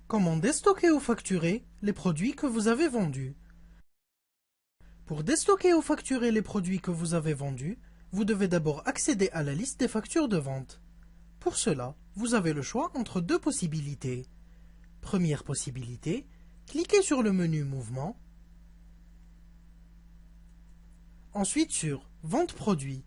Comment déstocker ou facturer les produits que vous avez vendus? Pour déstocker ou facturer les produits que vous avez vendus, vous devez d'abord accéder à la liste des factures de vente. Pour cela, vous avez le choix entre deux possibilités. Première possibilité, cliquez sur le menu Mouvement, ensuite sur Vente produits.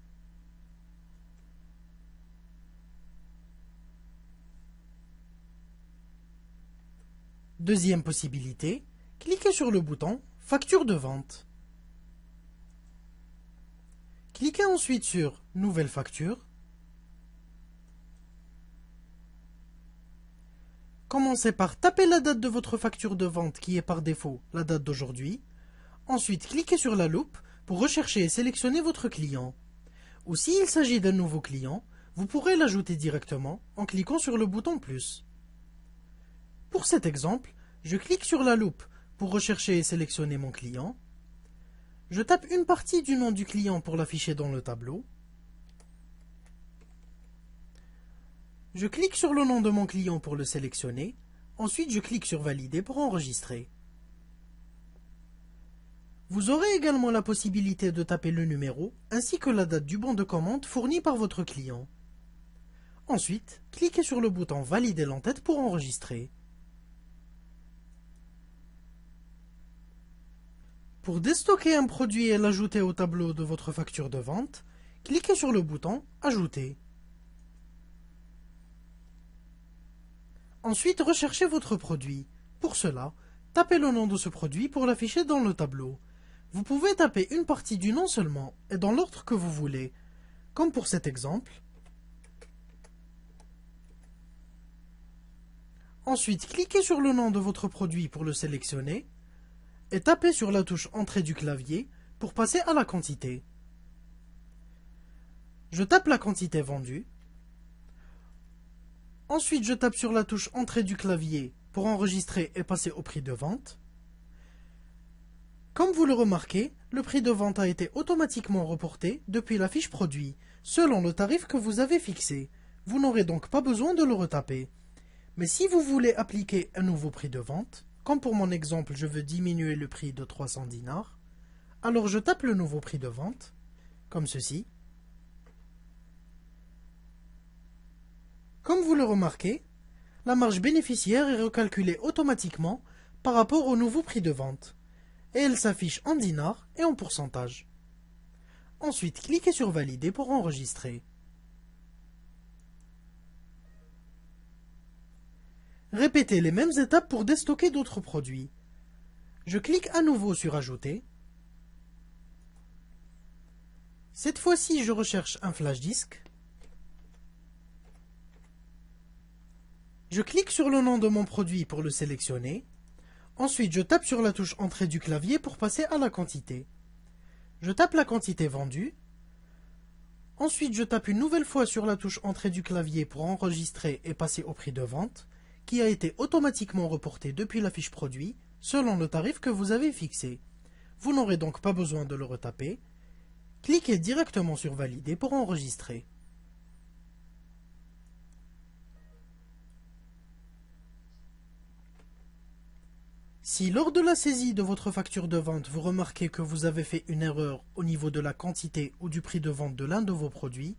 Deuxième possibilité, cliquez sur le bouton Facture de vente. Cliquez ensuite sur Nouvelle facture. Commencez par taper la date de votre facture de vente qui est par défaut la date d'aujourd'hui. Ensuite, cliquez sur la loupe pour rechercher et sélectionner votre client. Ou s'il s'agit d'un nouveau client, vous pourrez l'ajouter directement en cliquant sur le bouton plus. Pour cet exemple, je clique sur la loupe pour rechercher et sélectionner mon client. Je tape une partie du nom du client pour l'afficher dans le tableau. Je clique sur le nom de mon client pour le sélectionner. Ensuite, je clique sur Valider pour enregistrer. Vous aurez également la possibilité de taper le numéro ainsi que la date du bon de commande fourni par votre client. Ensuite, cliquez sur le bouton Valider l'entête pour enregistrer. Pour déstocker un produit et l'ajouter au tableau de votre facture de vente, cliquez sur le bouton Ajouter. Ensuite, recherchez votre produit. Pour cela, tapez le nom de ce produit pour l'afficher dans le tableau. Vous pouvez taper une partie du nom seulement et dans l'ordre que vous voulez, comme pour cet exemple. Ensuite, cliquez sur le nom de votre produit pour le sélectionner et tapez sur la touche Entrée du clavier pour passer à la quantité. Je tape la quantité vendue. Ensuite, je tape sur la touche Entrée du clavier pour enregistrer et passer au prix de vente. Comme vous le remarquez, le prix de vente a été automatiquement reporté depuis la fiche produit, selon le tarif que vous avez fixé. Vous n'aurez donc pas besoin de le retaper. Mais si vous voulez appliquer un nouveau prix de vente, comme pour mon exemple je veux diminuer le prix de 300 dinars, alors je tape le nouveau prix de vente, comme ceci. Comme vous le remarquez, la marge bénéficiaire est recalculée automatiquement par rapport au nouveau prix de vente, et elle s'affiche en dinars et en pourcentage. Ensuite, cliquez sur Valider pour enregistrer. Répétez les mêmes étapes pour déstocker d'autres produits. Je clique à nouveau sur Ajouter. Cette fois-ci, je recherche un flash disk. Je clique sur le nom de mon produit pour le sélectionner. Ensuite, je tape sur la touche Entrée du clavier pour passer à la quantité. Je tape la quantité vendue. Ensuite, je tape une nouvelle fois sur la touche Entrée du clavier pour enregistrer et passer au prix de vente, qui a été automatiquement reporté depuis la fiche produit, selon le tarif que vous avez fixé. Vous n'aurez donc pas besoin de le retaper. Cliquez directement sur Valider pour enregistrer. Si lors de la saisie de votre facture de vente, vous remarquez que vous avez fait une erreur au niveau de la quantité ou du prix de vente de l'un de vos produits,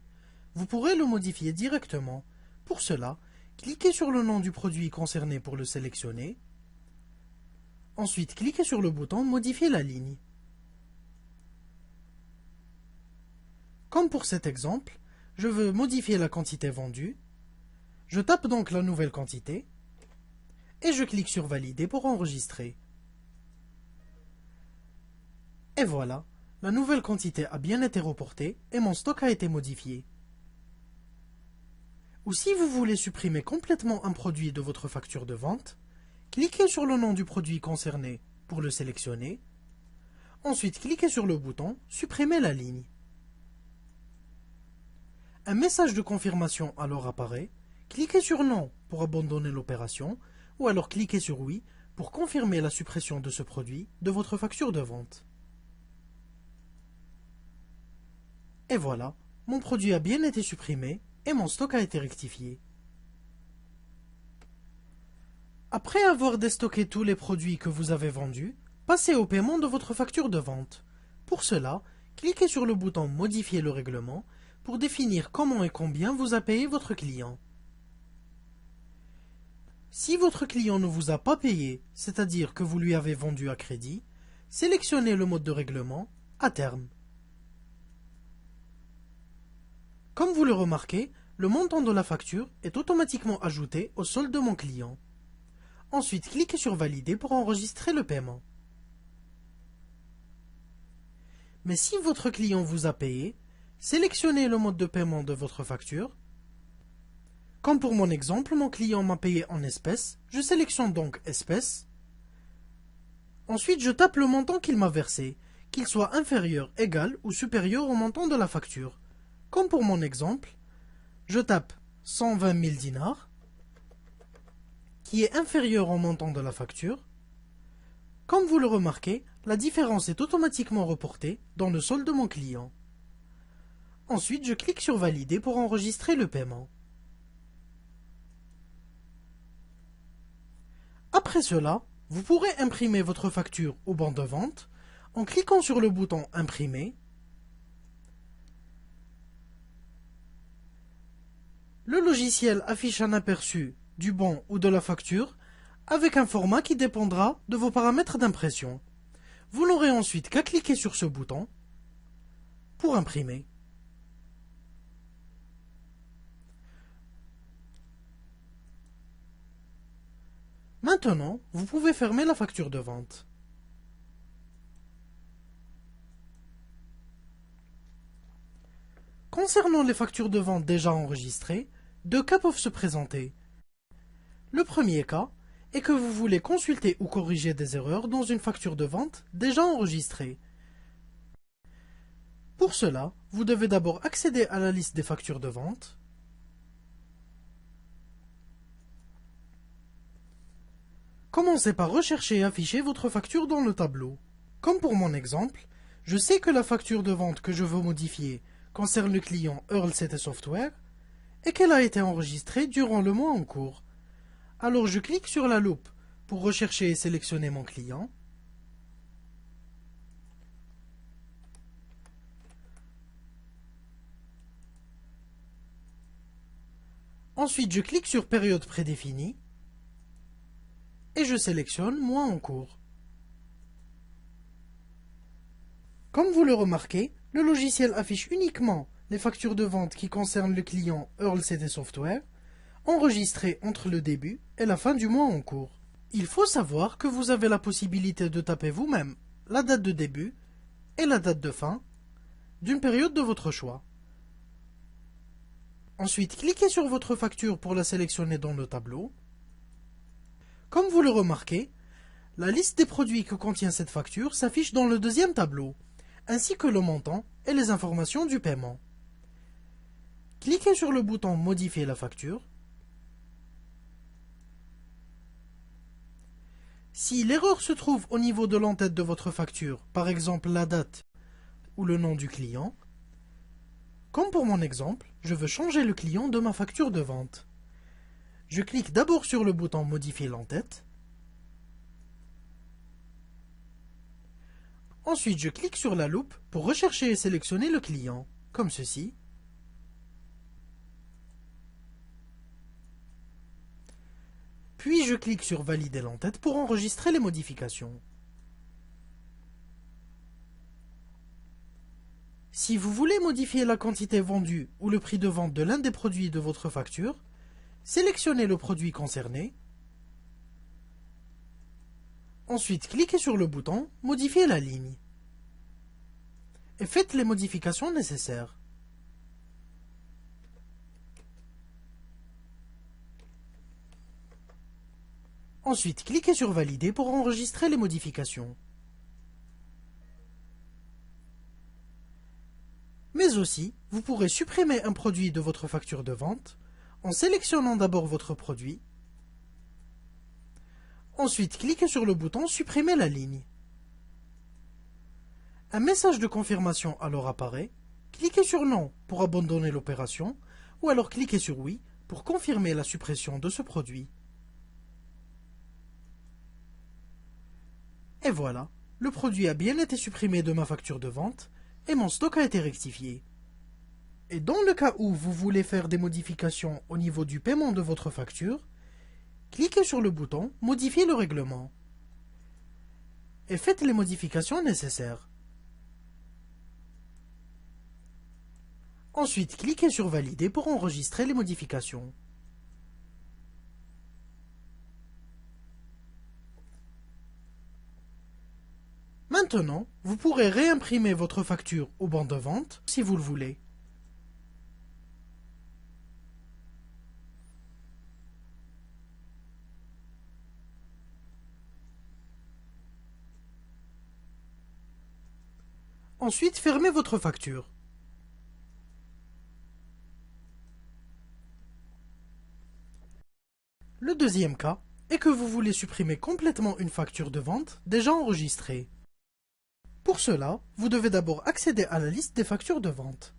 vous pourrez le modifier directement. Pour cela, cliquez sur le nom du produit concerné pour le sélectionner. Ensuite, cliquez sur le bouton Modifier la ligne. Comme pour cet exemple, je veux modifier la quantité vendue. Je tape donc la nouvelle quantité et je clique sur Valider pour enregistrer. Et voilà, la nouvelle quantité a bien été reportée et mon stock a été modifié. Ou si vous voulez supprimer complètement un produit de votre facture de vente, cliquez sur le nom du produit concerné pour le sélectionner. Ensuite, cliquez sur le bouton Supprimer la ligne. Un message de confirmation alors apparaît. Cliquez sur Non pour abandonner l'opération ou alors cliquez sur Oui pour confirmer la suppression de ce produit de votre facture de vente. Et voilà, mon produit a bien été supprimé et mon stock a été rectifié. Après avoir déstocké tous les produits que vous avez vendus, passez au paiement de votre facture de vente. Pour cela, cliquez sur le bouton Modifier le règlement pour définir comment et combien vous a payé votre client. Si votre client ne vous a pas payé, c'est-à-dire que vous lui avez vendu à crédit, sélectionnez le mode de règlement à terme. Comme vous le remarquez, le montant de la facture est automatiquement ajouté au solde de mon client. Ensuite, cliquez sur Valider pour enregistrer le paiement. Mais si votre client vous a payé, sélectionnez le mode de paiement de votre facture. Comme pour mon exemple, mon client m'a payé en espèces, je sélectionne donc Espèces. Ensuite, je tape le montant qu'il m'a versé, qu'il soit inférieur, égal ou supérieur au montant de la facture. Comme pour mon exemple, je tape 120 000 dinars, qui est inférieur au montant de la facture. Comme vous le remarquez, la différence est automatiquement reportée dans le solde de mon client. Ensuite, je clique sur Valider pour enregistrer le paiement. Après cela, vous pourrez imprimer votre facture au banc de vente en cliquant sur le bouton Imprimer. Le logiciel affiche un aperçu du bon ou de la facture avec un format qui dépendra de vos paramètres d'impression. Vous n'aurez ensuite qu'à cliquer sur ce bouton pour imprimer. Maintenant, vous pouvez fermer la facture de vente. Concernant les factures de vente déjà enregistrées, deux cas peuvent se présenter. Le premier cas est que vous voulez consulter ou corriger des erreurs dans une facture de vente déjà enregistrée. Pour cela, vous devez d'abord accéder à la liste des factures de vente. Commencez par rechercher et afficher votre facture dans le tableau. Comme pour mon exemple, je sais que la facture de vente que je veux modifier concerne le client Earl CT Software et qu'elle a été enregistrée durant le mois en cours. Alors je clique sur la loupe pour rechercher et sélectionner mon client. Ensuite, je clique sur Période prédéfinie et je sélectionne Mois en cours. Comme vous le remarquez, le logiciel affiche uniquement les factures de vente qui concernent le client Earl CT Software, enregistrées entre le début et la fin du mois en cours. Il faut savoir que vous avez la possibilité de taper vous-même la date de début et la date de fin d'une période de votre choix. Ensuite, cliquez sur votre facture pour la sélectionner dans le tableau. Comme vous le remarquez, la liste des produits que contient cette facture s'affiche dans le deuxième tableau, ainsi que le montant et les informations du paiement. Cliquez sur le bouton Modifier la facture. Si l'erreur se trouve au niveau de l'entête de votre facture, par exemple la date ou le nom du client, comme pour mon exemple, je veux changer le client de ma facture de vente. Je clique d'abord sur le bouton Modifier l'entête. Ensuite, je clique sur la loupe pour rechercher et sélectionner le client, comme ceci. Puis je clique sur Valider l'entête pour enregistrer les modifications. Si vous voulez modifier la quantité vendue ou le prix de vente de l'un des produits de votre facture, sélectionnez le produit concerné. Ensuite, cliquez sur le bouton Modifier la ligne et faites les modifications nécessaires. Ensuite, cliquez sur Valider pour enregistrer les modifications. Mais aussi, vous pourrez supprimer un produit de votre facture de vente en sélectionnant d'abord votre produit. Ensuite, cliquez sur le bouton Supprimer la ligne. Un message de confirmation alors apparaît. Cliquez sur Non pour abandonner l'opération ou alors cliquez sur Oui pour confirmer la suppression de ce produit. Et voilà, le produit a bien été supprimé de ma facture de vente et mon stock a été rectifié. Et dans le cas où vous voulez faire des modifications au niveau du paiement de votre facture, cliquez sur le bouton « Modifier le règlement » et faites les modifications nécessaires. Ensuite, cliquez sur « Valider » pour enregistrer les modifications. Maintenant, vous pourrez réimprimer votre facture au banc de vente si vous le voulez. Ensuite, fermez votre facture. Le deuxième cas est que vous voulez supprimer complètement une facture de vente déjà enregistrée. Pour cela, vous devez d'abord accéder à la liste des factures de vente.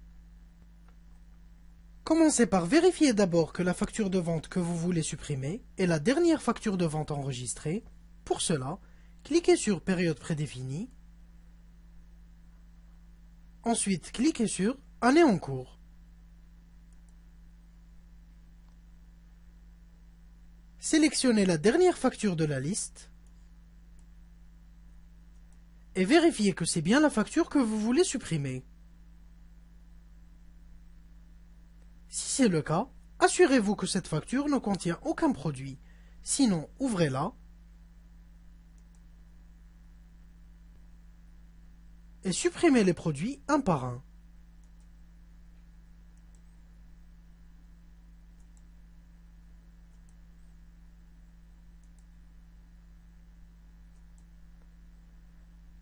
Commencez par vérifier d'abord que la facture de vente que vous voulez supprimer est la dernière facture de vente enregistrée. Pour cela, cliquez sur Période prédéfinie. Ensuite, cliquez sur Année en cours. Sélectionnez la dernière facture de la liste et vérifiez que c'est bien la facture que vous voulez supprimer. Si c'est le cas, assurez-vous que cette facture ne contient aucun produit. Sinon, ouvrez-la et supprimez les produits un par un.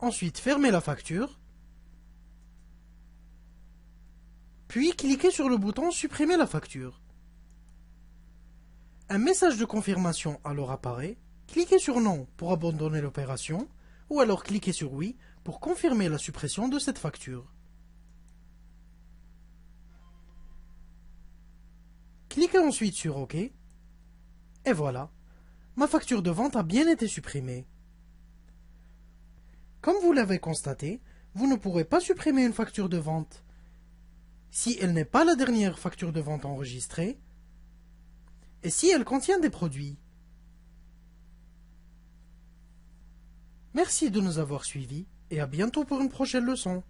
Ensuite, fermez la facture, puis cliquez sur le bouton Supprimer la facture. Un message de confirmation alors apparaît. Cliquez sur Non pour abandonner l'opération, ou alors cliquez sur Oui pour confirmer la suppression de cette facture. Cliquez ensuite sur OK, et voilà, ma facture de vente a bien été supprimée. Comme vous l'avez constaté, vous ne pourrez pas supprimer une facture de vente si elle n'est pas la dernière facture de vente enregistrée et si elle contient des produits. Merci de nous avoir suivis et à bientôt pour une prochaine leçon.